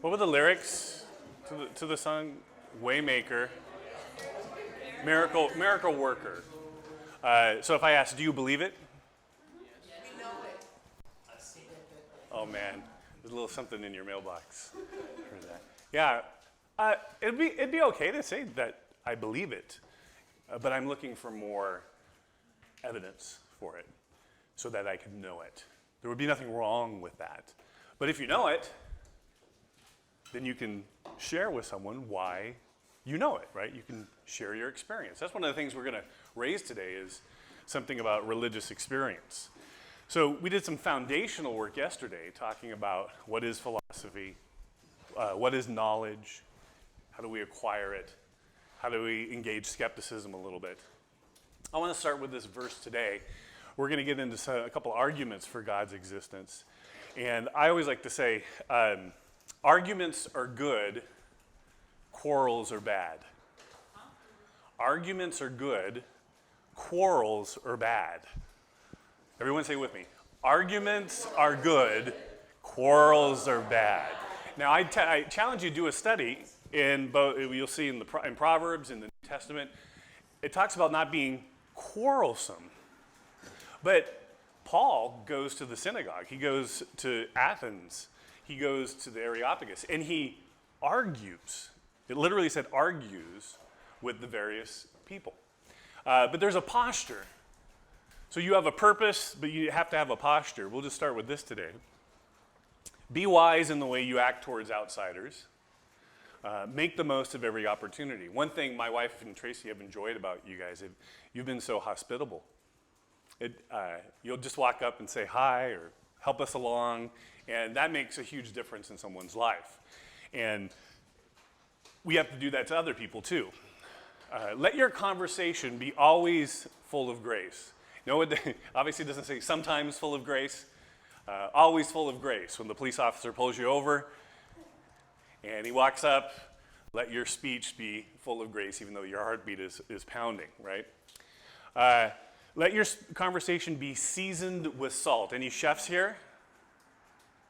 What were the lyrics to the song? Waymaker, miracle worker. So if I ask, do you believe it? Oh man, there's a little something in your mailbox. For that. Yeah, it'd be okay to say that I believe it, but I'm looking for more evidence for it so that I can know it. There would be nothing wrong with that. But if you know it, then you can share with someone why you know it, right? You can share your experience. That's one of the things we're going to raise today is something about religious experience. So we did some foundational work yesterday talking about what is philosophy, what is knowledge, how do we acquire it, how do we engage skepticism a little bit. I want to start with this verse today. We're going to get into a couple arguments for God's existence. And I always like to say, arguments are good, quarrels are bad. Arguments are good, quarrels are bad. Everyone say it with me. Arguments are good, quarrels are bad. Now I challenge you to do a study in both, you'll see in Proverbs, in the New Testament, it talks about not being quarrelsome. But Paul goes to the synagogue, he goes to Athens, he goes to the Areopagus, and he argues. It literally said argues with the various people. But there's a posture. So you have a purpose, but you have to have a posture. We'll just start with this today. Be wise in the way you act towards outsiders. Make the most of every opportunity. One thing my wife and Tracy have enjoyed about you guys, you've been so hospitable. You'll just walk up and say hi or help us along, and that makes a huge difference in someone's life. And we have to do that to other people too. Let your conversation be always full of grace. No, it obviously doesn't say sometimes full of grace, always full of grace. When the police officer pulls you over and he walks up, let your speech be full of grace, even though your heartbeat is pounding, right? Let your conversation be seasoned with salt. Any chefs here?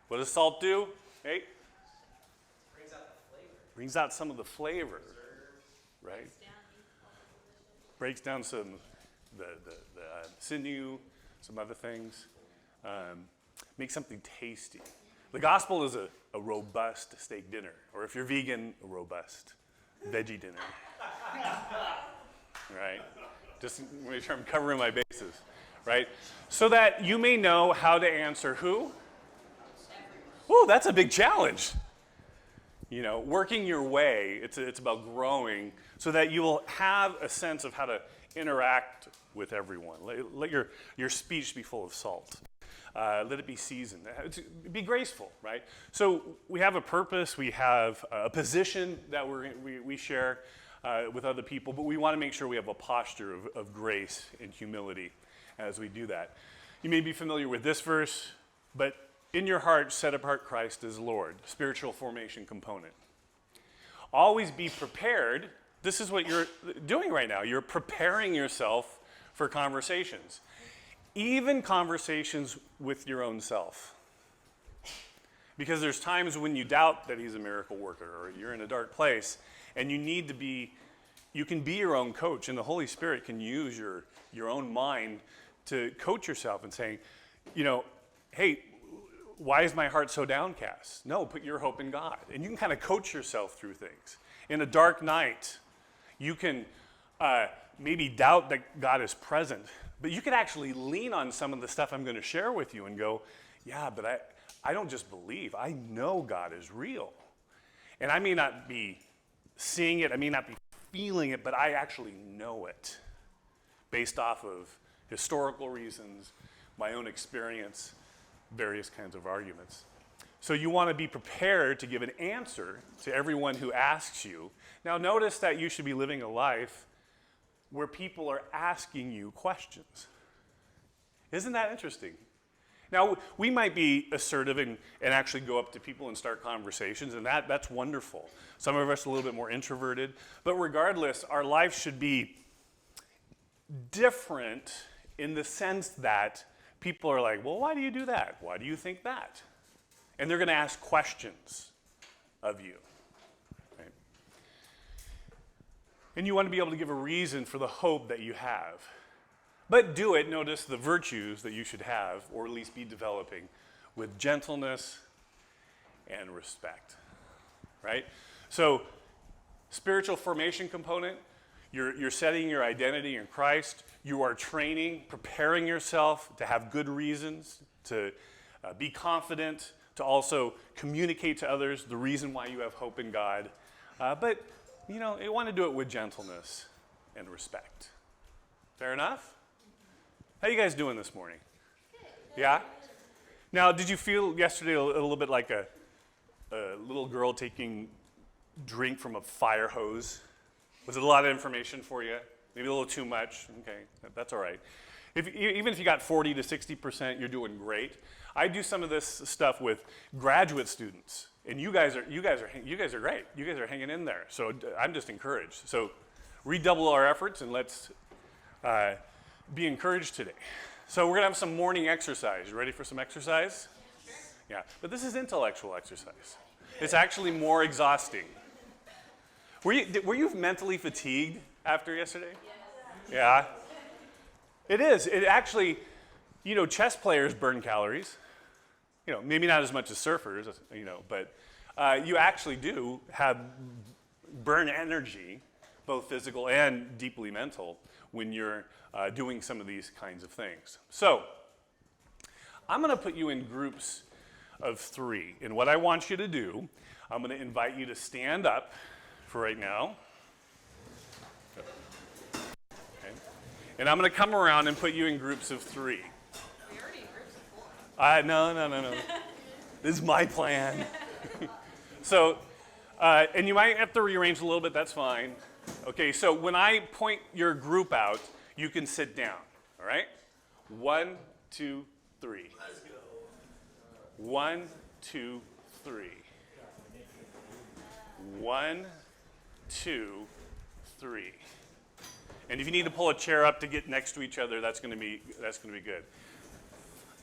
What does salt do? Hey? Brings out the flavor. Brings out some of the flavor, right? Breaks down some the sinew, some other things. Makes something tasty. The gospel is a robust steak dinner, or if you're vegan, a robust veggie dinner. Right? Just make sure I'm covering my bases, right? So that you may know how to answer who? Ooh, that's a big challenge. You know, working your way, it's about growing so that you will have a sense of how to interact with everyone. Let your speech be full of salt. Let it be seasoned. Be graceful, right? So we have a purpose, we have a position that we share with other people, but we want to make sure we have a posture of grace and humility as we do that. You may be familiar with this verse, but in your heart, set apart Christ as Lord, spiritual formation component. Always be prepared. This is what you're doing right now. You're preparing yourself for conversations, even conversations with your own self. Because there's times when you doubt that he's a miracle worker or you're in a dark place and you can be your own coach, and the Holy Spirit can use your own mind to coach yourself and saying, you know, hey, why is my heart so downcast? No, put your hope in God. And you can kind of coach yourself through things. In a dark night, you can maybe doubt that God is present, but you can actually lean on some of the stuff I'm going to share with you and go, yeah, but I don't just believe. I know God is real. And I may not be seeing it, I may not be feeling it, but I actually know it based off of historical reasons, my own experience, various kinds of arguments. So you want to be prepared to give an answer to everyone who asks you. Now notice that you should be living a life where people are asking you questions. Isn't that interesting? Now, we might be assertive and actually go up to people and start conversations, and that's wonderful. Some of us are a little bit more introverted, but regardless, our life should be different in the sense that people are like, well, why do you do that? Why do you think that? And they're going to ask questions. of you. Right? And you want to be able to give a reason for the hope that you have. But do it, notice the virtues that you should have, or at least be developing, with gentleness and respect. Right? So, spiritual formation component, you're setting your identity in Christ. You are training, preparing yourself to have good reasons, to be confident, to also communicate to others the reason why you have hope in God. But, you want to do it with gentleness and respect. Fair enough? How you guys doing this morning? Yeah? Now, did you feel yesterday a little bit like a little girl taking drink from a fire hose? Was it a lot of information for you? Maybe a little too much? Okay, that's all right. Even if you got 40 to 60%, you're doing great. I do some of this stuff with graduate students, and you guys are great. You guys are hanging in there. So I'm just encouraged. So redouble our efforts and let's be encouraged today. So we're gonna have some morning exercise. You ready for some exercise? Sure. Yeah, but this is intellectual exercise. It's actually more exhausting. Were you mentally fatigued after yesterday? Yes. Yeah. It is. It actually, chess players burn calories. Maybe not as much as surfers, but you actually do burn energy, both physical and deeply mental, when you're doing some of these kinds of things. So, I'm going to put you in groups of 3. And what I want you to do, I'm going to invite you to stand up for right now. Okay. And I'm going to come around and put you in groups of 3. We already in groups of 4. No. This is my plan. So, and you might have to rearrange a little bit, that's fine. Okay, so when I point your group out, you can sit down, all right? 1, 2, 3. Let's go. 1, 2, 3. 1, 2, 3. And if you need to pull a chair up to get next to each other, that's going to be good.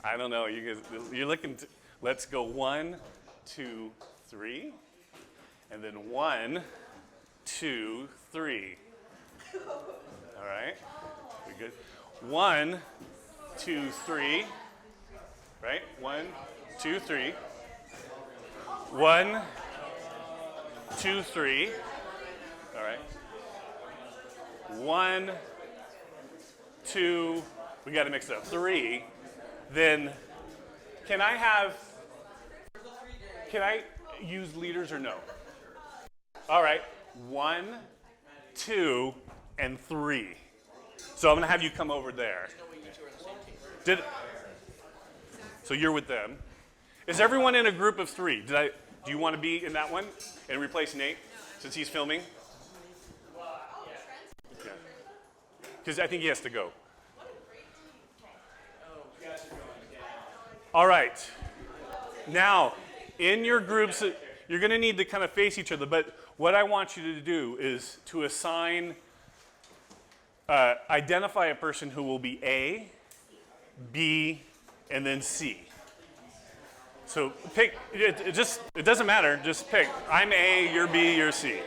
I don't know. You guys, you're looking. Let's go 1, 2, 3, and then 1, 2, 3. All right. We good? 1, 2, 3. Right. 1, 2, 3. 1, 2, 3. All right. 1, 2. We got to mix it up. 3. Then, can I use leaders or no? All right. 1, 2, and 3. So I'm going to have you come over there. So you're with them. Is everyone in a group of 3? Do you want to be in that one and replace Nate since he's filming? Yeah. Because I think he has to go. All right. Now, in your groups, you're going to need to kind of face each other, but what I want you to do is to identify a person who will be A, B, and then C. So pick, it doesn't matter, just pick. I'm A, you're B, you're C.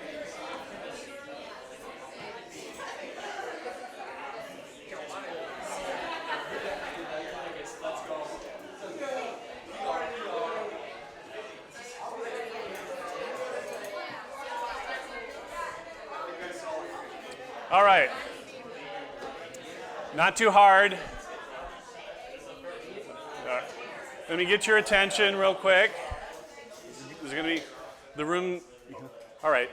All right. Not too hard. All right. Let me get your attention real quick. There's going to be the room. All right.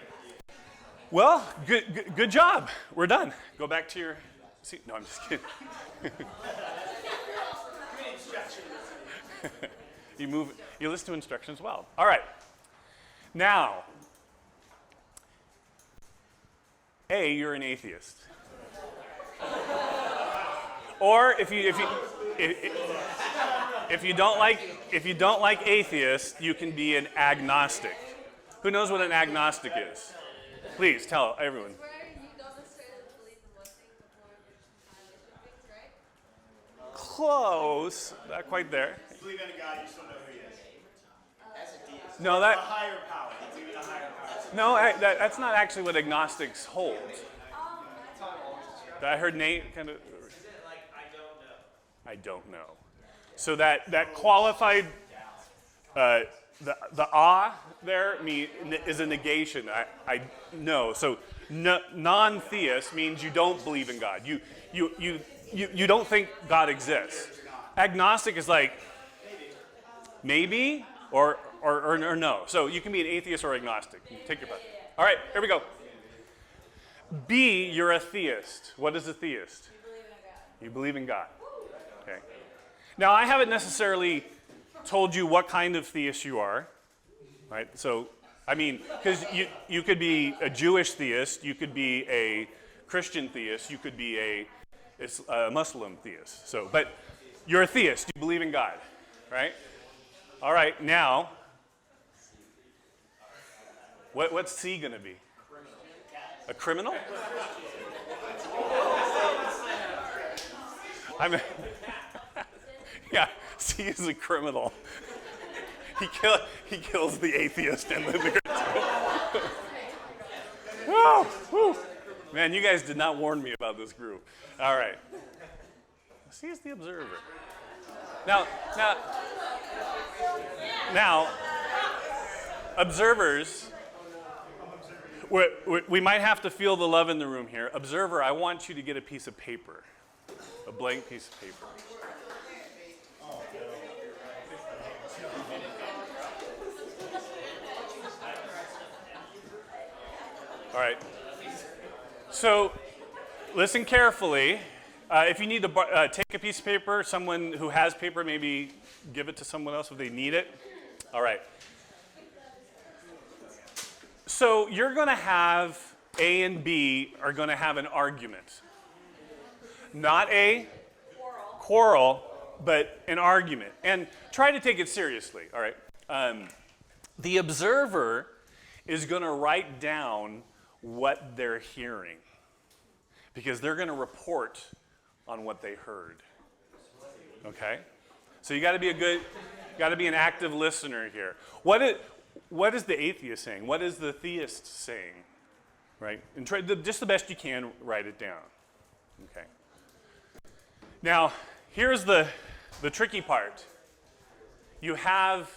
Well, good job. We're done. Go back to your seat. No, I'm just kidding. You listen to instructions well. All right. Now, A, you're an atheist. Or if you don't like atheist, you can be an agnostic. Who knows what an agnostic is? Please tell everyone. Where you don't necessarily believe in one thing, but more in things, right? Close. Not quite there. You believe in a God, you still know who he is. As a deist. No, that. A higher power. No, that's not actually what agnostics hold. I heard Nate kind of. Like, I don't know. I don't know. So that qualified, the there is a negation. I know. So non-theist means you don't believe in God. You don't think God exists. Agnostic is like maybe or no. So you can be an atheist or agnostic. Take your pick. All right, here we go. B, you're a theist. What is a theist? You believe in God. Okay. Now, I haven't necessarily told you what kind of theist you are, right? So, I mean, because you could be a Jewish theist, you could be a Christian theist, you could be a Muslim theist. So, but you're a theist. You believe in God, right? All right. Now, what's C going to be? A criminal? Yeah, C is a criminal. He kills the atheist and the Christian. Woo. Man, you guys did not warn me about this group. All right. C is the observer. Now, observers, we might have to feel the love in the room here. Observer, I want you to get a piece of paper, a blank piece of paper. All right. So, listen carefully. If you need to take a piece of paper, someone who has paper, maybe give it to someone else if they need it. All right. So you're going to have A and B are going to have an argument. Not a quarrel, but an argument. And try to take it seriously, all right? The observer is going to write down what they're hearing because they're going to report on what they heard. Okay? So you got to be an active listener here. What is the atheist saying? What is the theist saying? Right? And try just the best you can, write it down. Okay. Now, here's the tricky part. You have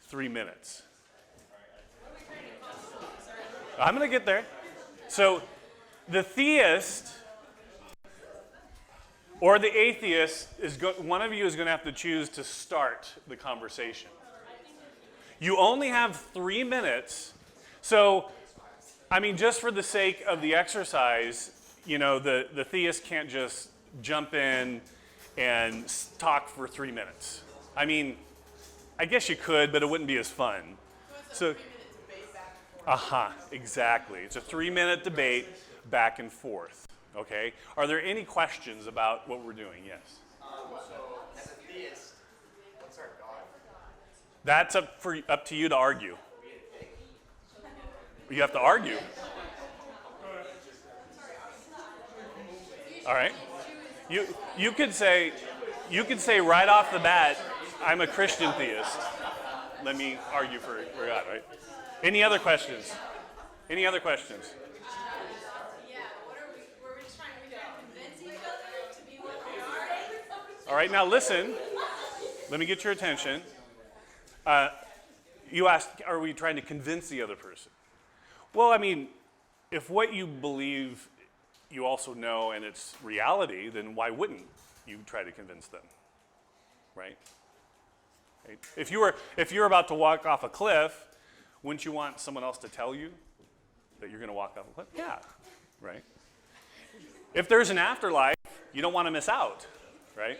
3 minutes. I'm going to get there. So, the theist or the atheist one of you is going to have to choose to start the conversation. You only have 3 minutes. So, I mean, just for the sake of the exercise, the theist can't just jump in and talk for 3 minutes. I mean, I guess you could, but it wouldn't be as fun. So, exactly. It's a 3-minute debate back and forth. Okay? Are there any questions about what we're doing? Yes. So, as a theist, what's our God? That's up to you to argue. You have to argue. All right. You could say right off the bat, I'm a Christian theist. Let me argue for God, right? Any other questions? Any other questions? Were we trying to convince each other to be what we are? All right, now listen. Let me get your attention. You asked, are we trying to convince the other person? Well, I mean, if what you believe you also know and it's reality, then why wouldn't you try to convince them? Right? If you're about to walk off a cliff, wouldn't you want someone else to tell you that you're going to walk off a cliff? Yeah, right? If there's an afterlife, you don't want to miss out, right?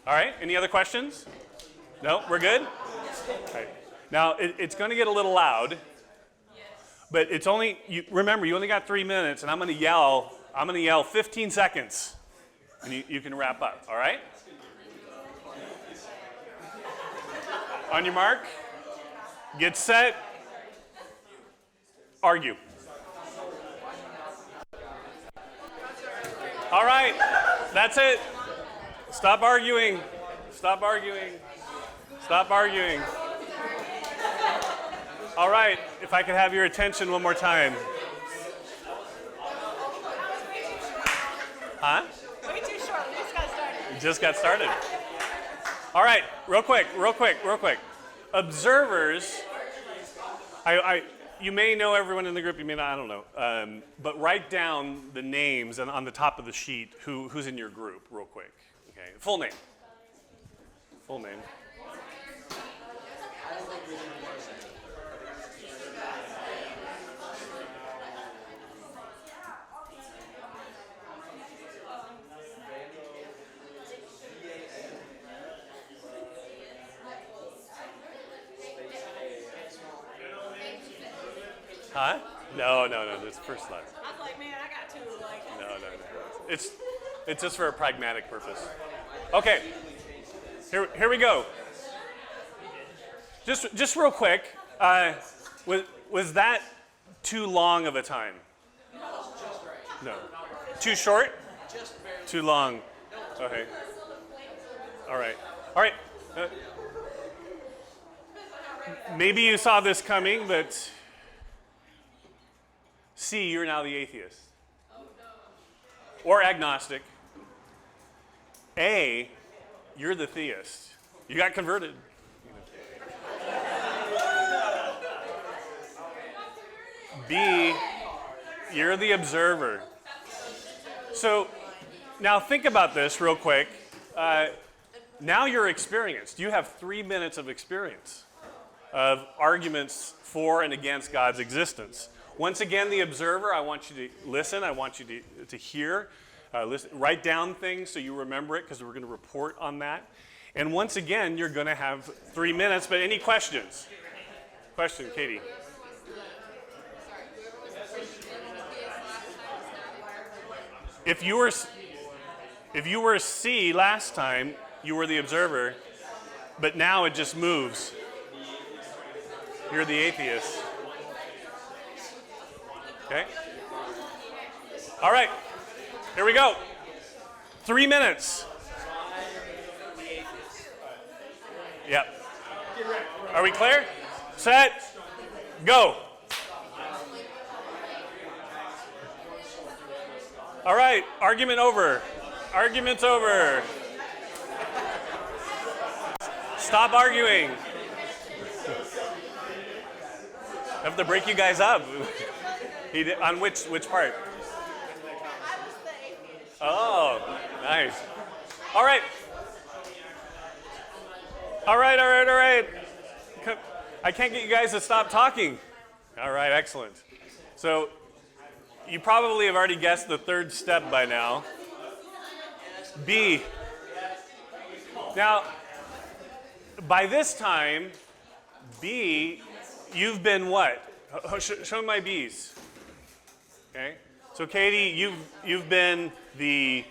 All right, any other questions? No, we're good? All right. Now, it's going to get a little loud, but it's only, remember, you only got 3 minutes, and I'm going to yell 15 seconds, and you can wrap up, all right? On your mark, get set, argue. All right, that's it. Stop arguing. Stop arguing. Stop arguing. All right, if I could have your attention one more time. Huh? Way too short. We just got started. Just got started. All right, real quick. Observers, you may know everyone in the group, you may not, I don't know. But write down the names and on the top of the sheet who's in your group real quick. Okay, full name. Full name. Huh? No, that's the first slide. I was like, man, I got two. Like, No. It's just for a pragmatic purpose. Okay. Here we go. Just real quick. Was that too long of a time? No. Too short? Too long. Okay. All right. Maybe you saw this coming, but C, you're now the atheist. Or agnostic. A, you're the theist. You got converted. B, you're the observer. So now think about this real quick. Now you're experienced. You have 3 minutes of experience of arguments for and against God's existence. Once again, the observer, I want you to listen. I want you to hear. Listen, write down things so you remember it because we're going to report on that. And once again, you're going to have 3 minutes. But any questions? Question, Katie. If you were C last time, you were the observer, but now it just moves. You're the atheist. Okay? All right. Here we go. 3 minutes. Yep. Are we clear? Set. Go. All right. Argument over. Argument's over. Stop arguing. I have to break you guys up. He did, on which part? Oh, nice. All right. I can't get you guys to stop talking. All right, excellent. So you probably have already guessed the third step by now. B. Now, by this time, B, you've been what? Show me my B's. Okay. So Katie, you've been the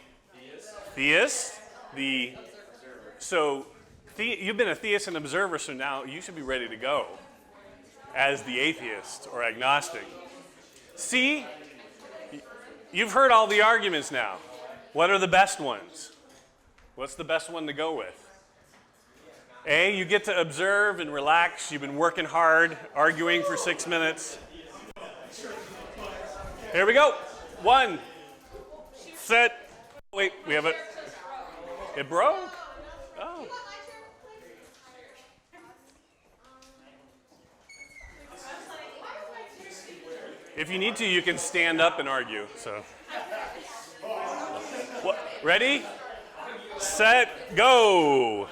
theist, you've been a theist and observer, so now you should be ready to go as the atheist or agnostic. C, you've heard all the arguments now. What are the best ones? What's the best one to go with? A, you get to observe and relax. You've been working hard, arguing for 6 minutes. Here we go. 1, set. Wait, we have it. It broke? Oh. If you need to, you can stand up and argue. So, ready, set, go.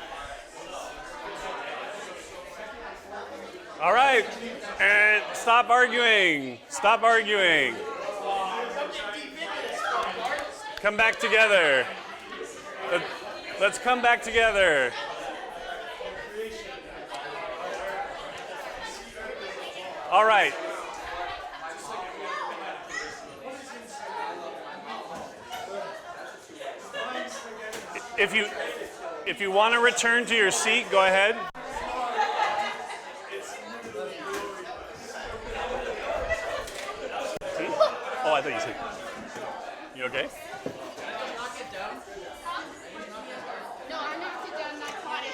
All right, and stop arguing. Stop arguing. Come back together. Let's come back together. All right. If you want to return to your seat, go ahead. Oh, I thought you said. You okay? No, I'm not sit down, not caught it.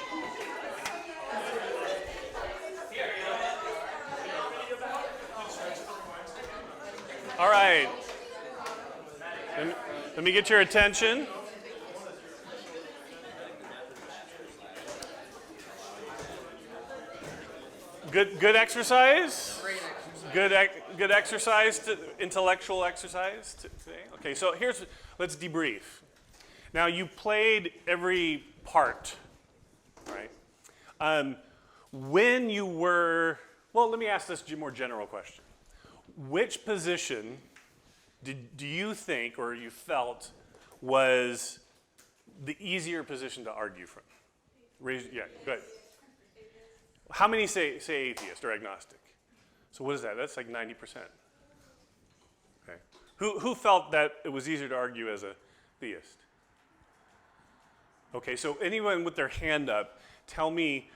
All right. Let me get your attention. Good exercise. Good exercise, intellectual exercise today. Okay, so let's debrief. Now you played every part, right? When you were, well, let me ask this more general question. Which position do you think or you felt was the easier position to argue from? Yeah, go ahead. How many say atheist or agnostic? So what is that? That's like 90%. Okay. Who felt that it was easier to argue as a theist? Okay, so anyone with their hand up, tell me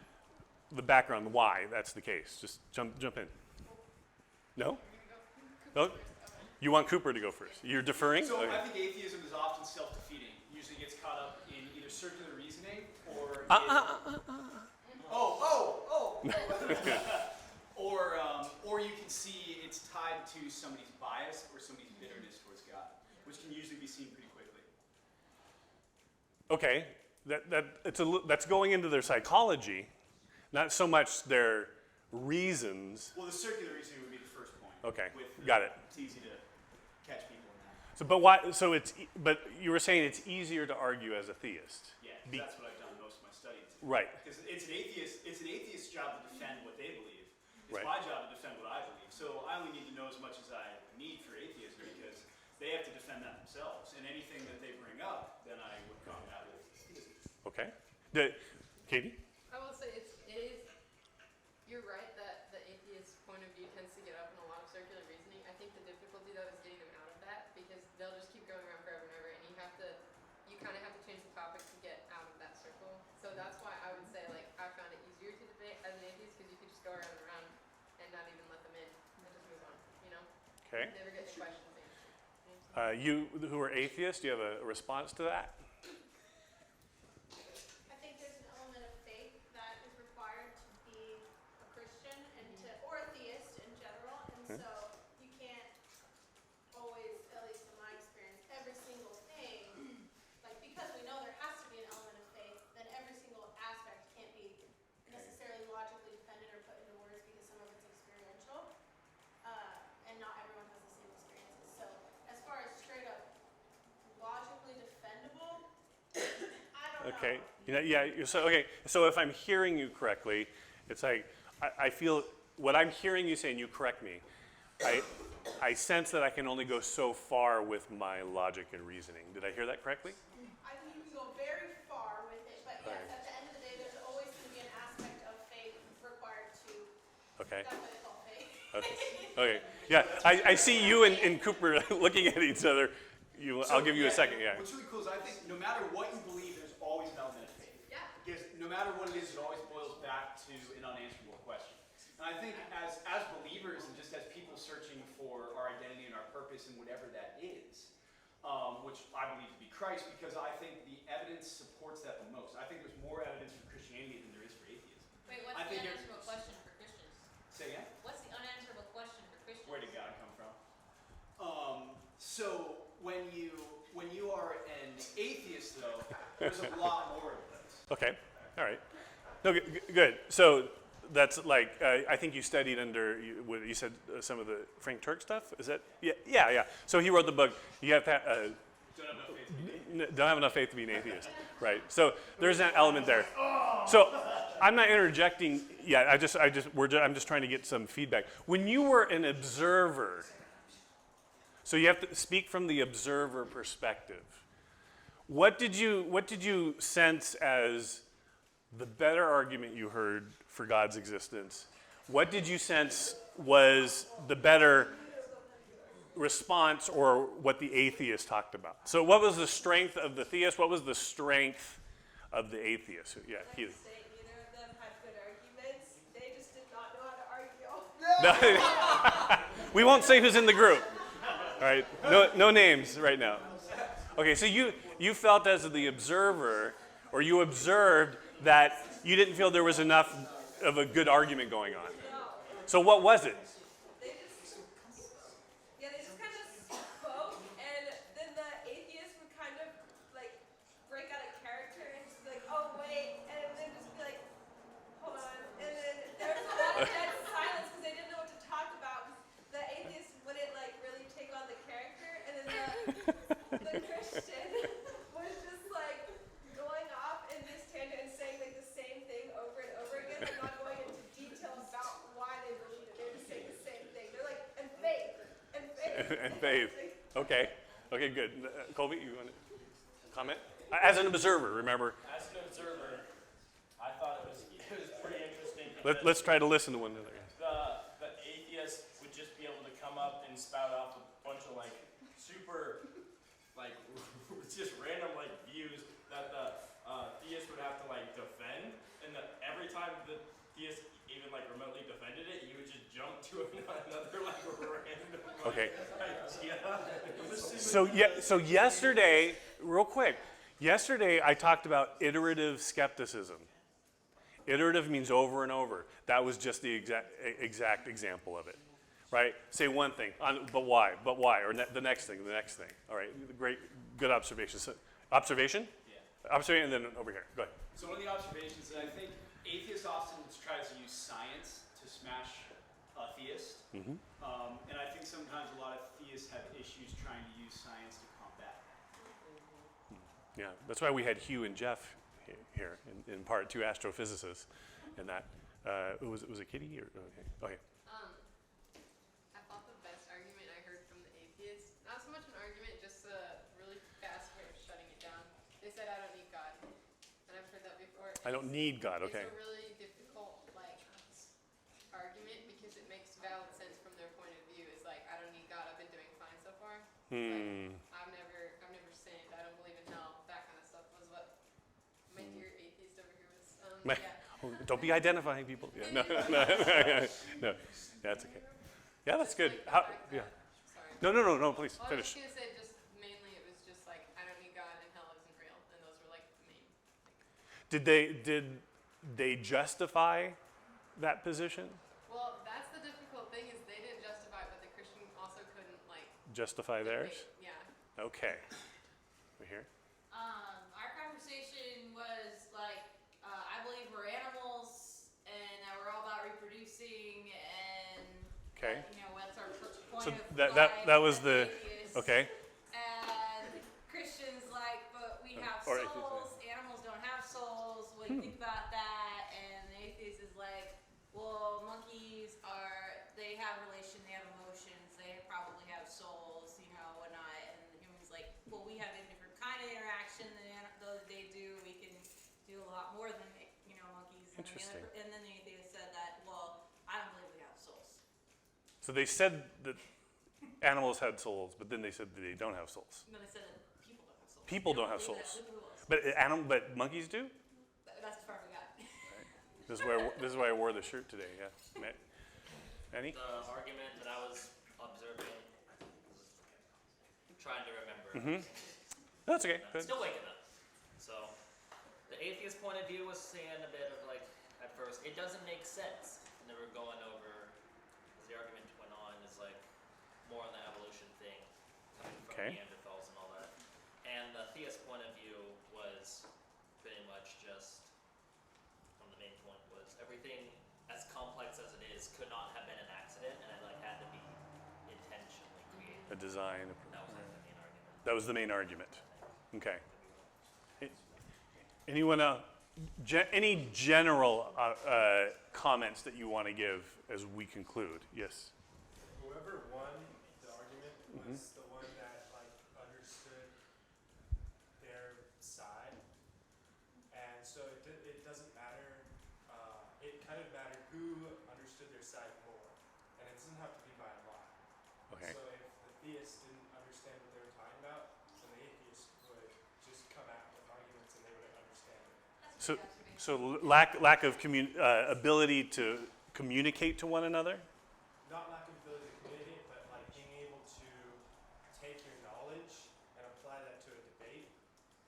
the background, why that's the case. Just jump in. No? No? You want Cooper to go first. You're deferring? So Okay. I think atheism is often self-defeating. Usually gets caught up in either circular reasoning or or you can see it's tied to somebody's bias or somebody's bitterness towards God, which can usually be seen pretty quickly. Okay, that's going into their psychology, not so much their reasons. Well, the circular reasoning would be the first point. Okay, With, got it. It's easy to catch people in that. So, but why? So but you were saying it's easier to argue as a theist. Yeah, 'cause that's what I've done most of my studies. Right. Because it's an atheist's job to defend what they believe. It's Right. my job to defend what I believe. So I only need to know as much as I need for atheism because they have to defend that themselves. And anything that they bring up, then I would combat with theism. Okay. Katie? I will say it is, you're right that the atheist point of view tends to get up in a lot of circular reasoning. I think the difficulty though is getting them out of that because they'll just keep going around forever and ever and you kind of have to change the topic to get out of that circle. So that's why I would say like I found it easier to debate as an atheist because you could just go around and around and not even let them in and just move on, you know? Okay. Never get the questions answered. You who are atheists, do you have a response to that? I think there's an element of faith that is required to be a Christian or a theist in general, and so you can't always, at least in my experience, every single thing, like because we know there has to be an element of faith, then every single aspect can't be necessarily logically defended or put into words because some of it's experiential, and not everyone has the same experiences. So as far as straight up logically defendable, I don't know. Okay. So if I'm hearing you correctly, it's like I feel what I'm hearing you say, and you correct me. I sense that I can only go so far with my logic and reasoning. Did I hear that correctly? I think you can go very far with it, but yes, Right. at the end of the day, there's always going to be an aspect of faith required to. Okay. That's what they call faith. Okay. Yeah. I see you and Cooper looking at each other. I'll give you a second. Yeah. What's really cool is I think no matter what you believe, there's always an element of faith. Yeah. Because no matter what it is, it always boils back to an unanswerable question. And I think as believers and just as people searching for our identity and our purpose and whatever that is, which I believe to be Christ, because I think the evidence supports that the most. I think there's more evidence for Christianity than there is for atheism. Wait, what's I the think unanswerable question for Christians? Say again? What's the unanswerable question for Christians? Where did God come from? So when you are an atheist, though, there's a lot more of those. Okay. All right. No, good. So that's like I think you studied under you said some of the Frank Turk stuff. Is that? Yeah. So he wrote the book. You have to. Don't have enough faith to be an atheist, right? So there's that element there. So I'm not interjecting yet. I'm just trying to get some feedback. When you were an observer, so you have to speak from the observer perspective. What did you sense as the better argument you heard for God's existence? What did you sense was the better response or what the atheist talked about? So what was the strength of the theist? What was the strength of the atheist? Yeah, Keely. Neither of them had good arguments. They just did not know how to argue. We won't say who's in the group. All right, no names right now. Okay, so you felt as the observer, or you observed that you didn't feel there was enough of a good argument going on. So what was it? They just kind the Christian was just like going off in this tangent and saying like the same thing over and over again, and not going into detail about why they believe it. They're just saying the same thing. They're like, and faith, and faith. And faith. Okay. Okay, good. Colby, you want to comment? As an observer, remember. As an observer, I thought it was pretty interesting. Let's try to listen to one another. The atheist would just be able to come up and spout off a bunch of like super, like just random like views that the theist would have to like defend, and that every time the theist even like remotely defended it, he would just jump to another like random Okay. idea. So yesterday, real quick, yesterday I talked about iterative skepticism. Iterative means over and over. That was just the exact example of it, right? Say one thing, but why? But why? Or the next thing, the next thing. All right, great, good observation. So, observation? Yeah. Observation, and then over here. Go ahead. So one of the observations that I think atheists often tries to use science to smash a theist. Mm-hmm. And I think sometimes a lot of theists have issues trying to use science to combat that. Yeah, that's why we had Hugh and Jeff here, in part, two astrophysicists, and that. Was it Kitty or okay? Okay. I thought the best argument I heard from the atheists, not so much an argument, just a really fast way of shutting it down. They said, "I don't need God," and I've heard that before. I don't need God. Okay. It's a really difficult argument because it makes valid sense from their point of view. It's like, I don't need God. I've been doing fine so far. Like, I've never sinned. I don't believe in hell. That kind of stuff was what my dear atheist over here was. Yeah. Oh, don't be identifying people. Yeah, no, no, that's okay. Yeah, that's good. Like the How? fact Yeah. that- Sorry. No. Please Well, I was finish. just gonna say, just mainly, it was just like, I don't need God and hell isn't real, and those were like the main. Did they justify that position? Well, that's the difficult thing is they didn't justify it, but the Christian also couldn't like. Justify theirs? debate. Yeah. Okay. We're here. Our conversation was like, I believe we're animals and that we're all about reproducing and Okay. you know what's our point So of that was life the as atheists. okay. And Christians like, but we have Or atheists, souls. Animals don't have souls. What do you think about that? And the atheist is like, well, monkeys they have relation, they have emotions, they probably have souls, you know, whatnot. And the human's like, well, we have a different kind of interaction than those they do. We can do a lot more than monkeys. Interesting. And then the atheist said that, well, I don't believe we have souls. So they said that animals had souls, but then they said that they don't have souls. And then they said that people don't have souls. People They don't have believe souls. that. But monkeys do. That's as far as we got. This is why I wore the shirt today. Yeah. Annie? The argument that I was observing, trying to remember. That's okay. Good. Still waking up. So, the atheist point of view was saying a bit of like, at first, it doesn't make sense. And they were going over, as the argument went on, is like more on the evolution thing, coming from Okay. Neanderthals and all that. And the theist point of view was pretty much just, one of the main point was everything as complex as it is could not have been an accident, and it like had to be intentionally created. A design. That was like the main argument. That was the main argument. Okay. Anyone else? Any general comments that you want to give as we conclude? Yes. Whoever won the argument was the one that like understood their side, and so it doesn't matter. It kind of mattered who understood their side more, and it doesn't have to be by a lot. Okay. So if the theist didn't understand what they were talking about, then the atheist would just come out with arguments, and they wouldn't understand it. So lack of ability to communicate to one another. Not lack of ability to communicate, but like being able to take your knowledge and apply that to a debate,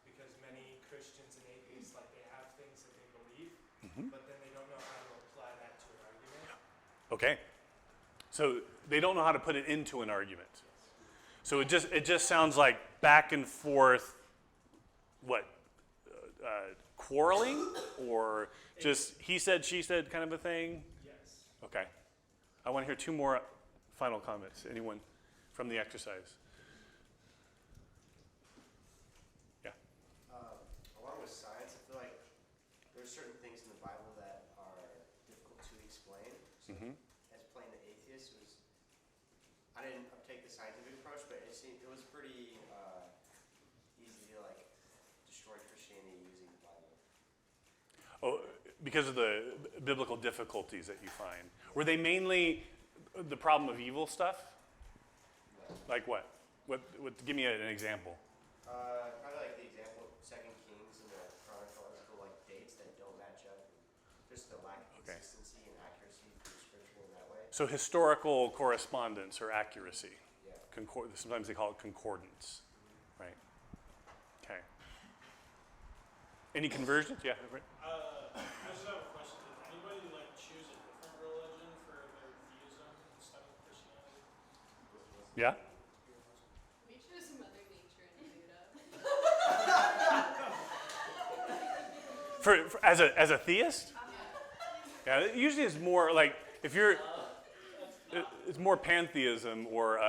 because many Christians and atheists, like they have things that they believe, but then they don't know how to apply that to an argument. Okay. So they don't know how to put it into an argument. So it just sounds like back and forth. What? Quarreling, or just he said, she said kind of a thing? Yes. Okay. I want to hear two more final comments. Anyone from the exercise? scientific approach, but it was pretty easy to like destroy Christianity using the Bible. Oh, because of the biblical difficulties that you find. Were they mainly the problem of evil stuff? Like what? What give me an example. Probably like the example of Second Kings and the chronological like dates that don't match up. Just the lack of consistency and accuracy through scripture in that way. So historical correspondence or accuracy. Yeah. Sometimes they call it concordance, right? Okay. Any conversions? Yeah. Right. I just have a question. Did anybody like choose a different religion for their theism instead of Christianity? Yeah. We chose Mother Nature and Buddha. For as a theist? Yeah. It usually is more like if you're. It's more pantheism or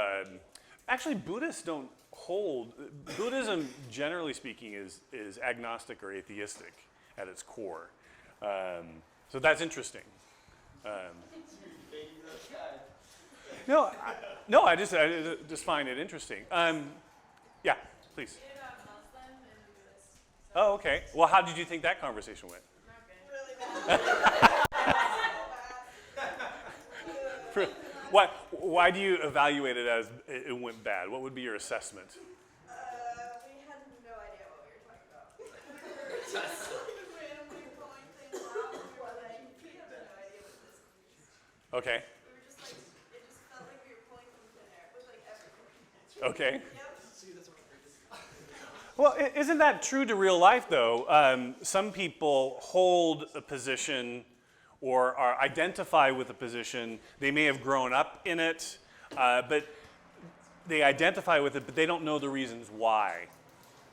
actually Buddhists don't hold. Buddhism, generally speaking, is agnostic or atheistic at its core. So that's interesting. I just find it interesting. Yeah, please. We did Muslim and Buddhist. Oh, okay. Well, how did you think that conversation went? Really bad. Why do you evaluate it as it went bad? What would be your assessment? We had no idea what we were talking about. Randomly pulling things out. We were like, we have no idea what this means. Okay. We were just like, it just felt like we were pulling from thin air with like everything. Okay. Yep. Well, isn't that true to real life, though? Some people hold a position or identify with a position. They may have grown up in it, but they identify with it, but they don't know the reasons why,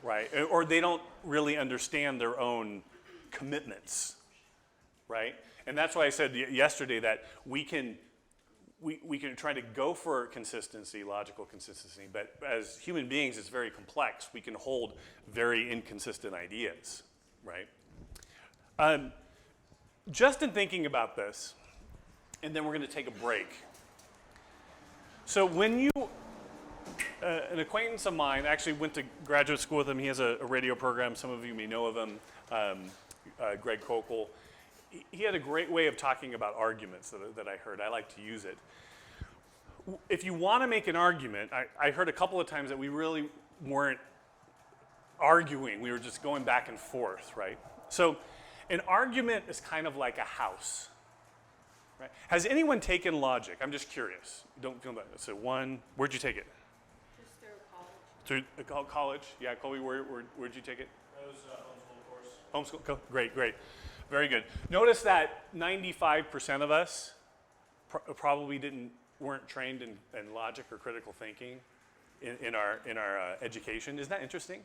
right? Or they don't really understand their own commitments, right? And that's why I said yesterday that we can try to go for consistency, logical consistency, but as human beings, it's very complex. We can hold very inconsistent ideas, right? Just in thinking about this, and then we're going to take a break. So when you, an acquaintance of mine actually went to graduate school with him. He has a radio program. Some of you may know of him, Greg Kokel. He had a great way of talking about arguments that I heard. I like to use it. If you want to make an argument, I heard a couple of times that we really weren't arguing. We were just going back and forth, right? So an argument is kind of like a house, right? Has anyone taken logic? I'm just curious. Don't feel bad. So where'd you take it? Just through college. Through college? Yeah, Colby, where'd you take it? That was a homeschool course. Homeschool? Great. Very good. Notice that 95% of us probably weren't trained in logic or critical thinking in our education. Isn't that interesting?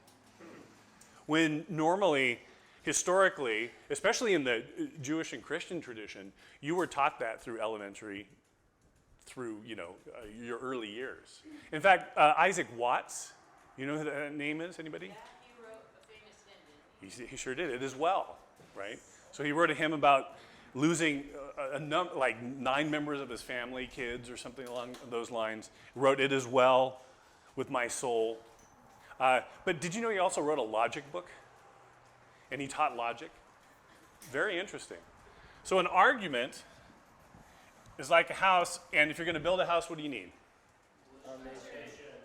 When normally, historically, especially in the Jewish and Christian tradition, you were taught that through elementary, through your early years. In fact, Isaac Watts, you know who that name is? Anybody? Yeah, he wrote a famous hymn, didn't He sure did. It as well, right? So he wrote a hymn about losing like 9 members of his family, kids, or something along those lines. Wrote it as well with my soul. But did you know he also wrote a logic book? And he taught logic. Very interesting. So an argument is like a house, and if you're going to build a house, what do you need?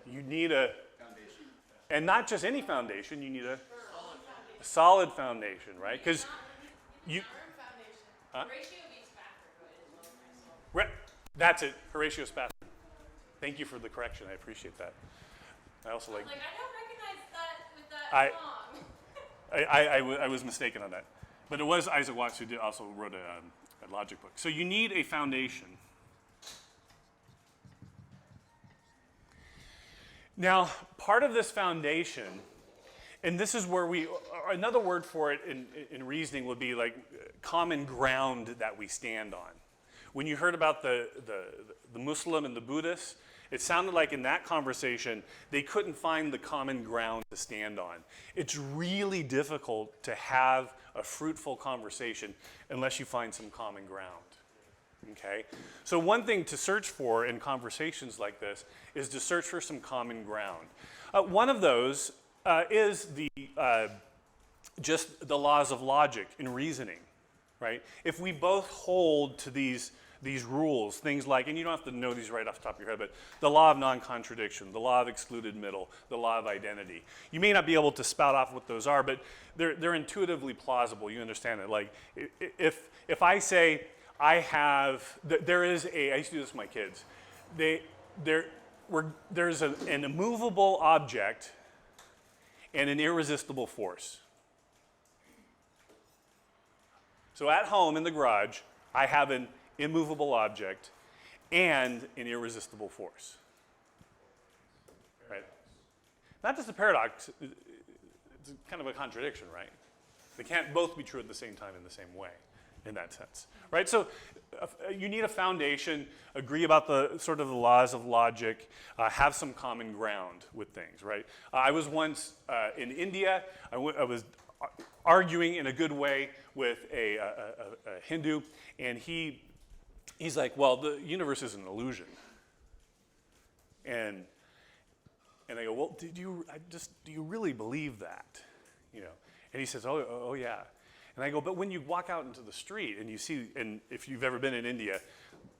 You need a foundation. And not just any foundation, you need a solid foundation, right? Because you... Huh? Horatio V. Spafford wrote it as well. That's it, Horatio Spafford. Thank you for the correction, I appreciate that. I also like... I don't recognize that with that song. I was mistaken on that. But it was Isaac Watts who also wrote a logic book. So you need a foundation. Now, part of this foundation, and this is where another word for it in reasoning would be like common ground that we stand on. When you heard about the Muslim and the Buddhist, it sounded like in that conversation, they couldn't find the common ground to stand on. It's really difficult to have a fruitful conversation unless you find some common ground. Okay? So one thing to search for in conversations like this is to search for some common ground. One of those is just the laws of logic and reasoning, right? If we both hold to these rules, things like, and you don't have to know these right off the top of your head, but the law of non-contradiction, the law of excluded middle, the law of identity. You may not be able to spout off what those are, but they're intuitively plausible. You understand it. Like, if I say I used to do this with my kids. There's an immovable object and an irresistible force. So at home in the garage, I have an immovable object and an irresistible force. Right? Not just a paradox, it's kind of a contradiction, right? They can't both be true at the same time in the same way, in that sense. Right? So you need a foundation, agree about the sort of the laws of logic, have some common ground with things, right? I was once in India, I was arguing in a good way with a Hindu, and he's like, well, the universe is an illusion. And I go, well, do you really believe that? You know, and he says, oh yeah. And I go, but when you walk out into the street and you see, and if you've ever been in India,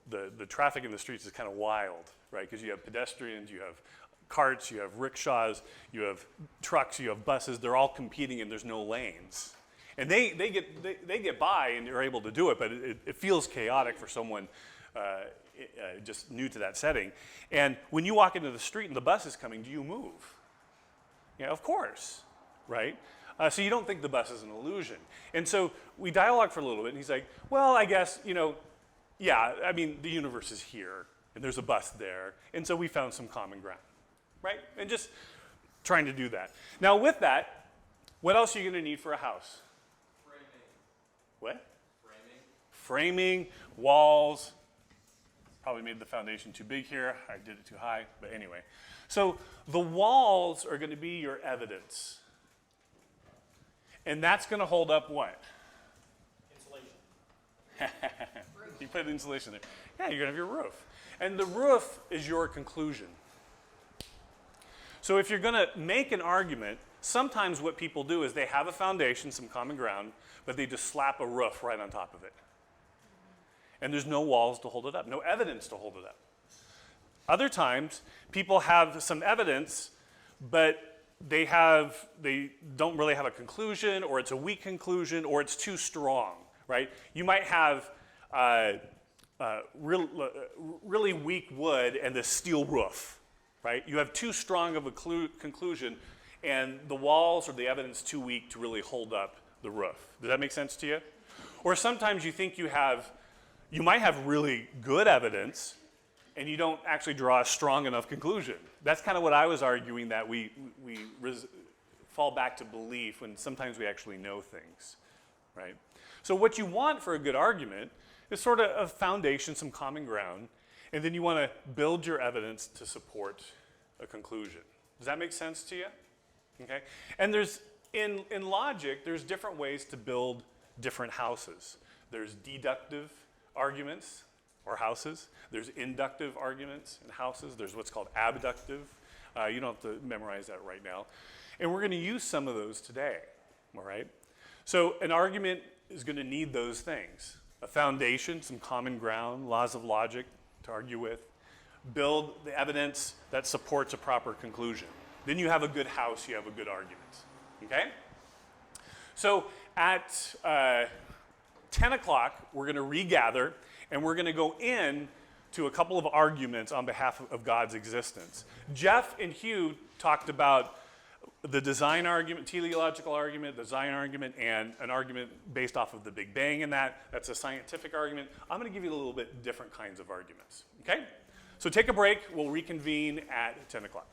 the traffic in the streets is kind of wild, right? Because you have pedestrians, you have carts, you have rickshaws, you have trucks, you have buses. They're all competing, and there's no lanes. And they get by, and they're able to do it, but it feels chaotic for someone just new to that setting. And when you walk into the street and the bus is coming, do you move? Yeah, of course, right? So you don't think the bus is an illusion. And so we dialogue for a little bit, and he's like, well, I guess, yeah, I mean, the universe is here, and there's a bus there, and so we found some common ground, right? And just trying to do that. Now, with that, what else are you going to need for a house? Framing. What? Framing. Framing, walls. Probably made the foundation too big here. I did it too high, but anyway. So the walls are going to be your evidence. And that's going to hold up what? Insulation. You put insulation there. Yeah, you're going to have your roof. And the roof is your conclusion. So if you're going to make an argument, sometimes what people do is they have a foundation, some common ground, but they just slap a roof right on top of it. And there's no walls to hold it up, no evidence to hold it up. Other times, people have some evidence, but they don't really have a conclusion, or it's a weak conclusion, or it's too strong, right? You might have really weak wood and this steel roof, right? You have too strong of a conclusion, and the walls or the evidence too weak to really hold up the roof. Does that make sense to you? Or sometimes you think you might have really good evidence, and you don't actually draw a strong enough conclusion. That's kind of what I was arguing, that we fall back to belief when sometimes we actually know things, right? So what you want for a good argument is sort of a foundation, some common ground, and then you want to build your evidence to support a conclusion. Does that make sense to you? Okay? And in logic, there's different ways to build different houses. There's deductive arguments, or houses. There's inductive arguments and houses. There's what's called abductive. You don't have to memorize that right now. And we're going to use some of those today, all right? So an argument is going to need those things. A foundation, some common ground, laws of logic to argue with. Build the evidence that supports a proper conclusion. Then you have a good house, you have a good argument, okay? So at 10 o'clock, we're going to regather, and we're going to go in to a couple of arguments on behalf of God's existence. Jeff and Hugh talked about the design argument, teleological argument, the design argument, and an argument based off of the Big Bang in that. That's a scientific argument. I'm going to give you a little bit different kinds of arguments, okay? So take a break. We'll reconvene at 10 o'clock.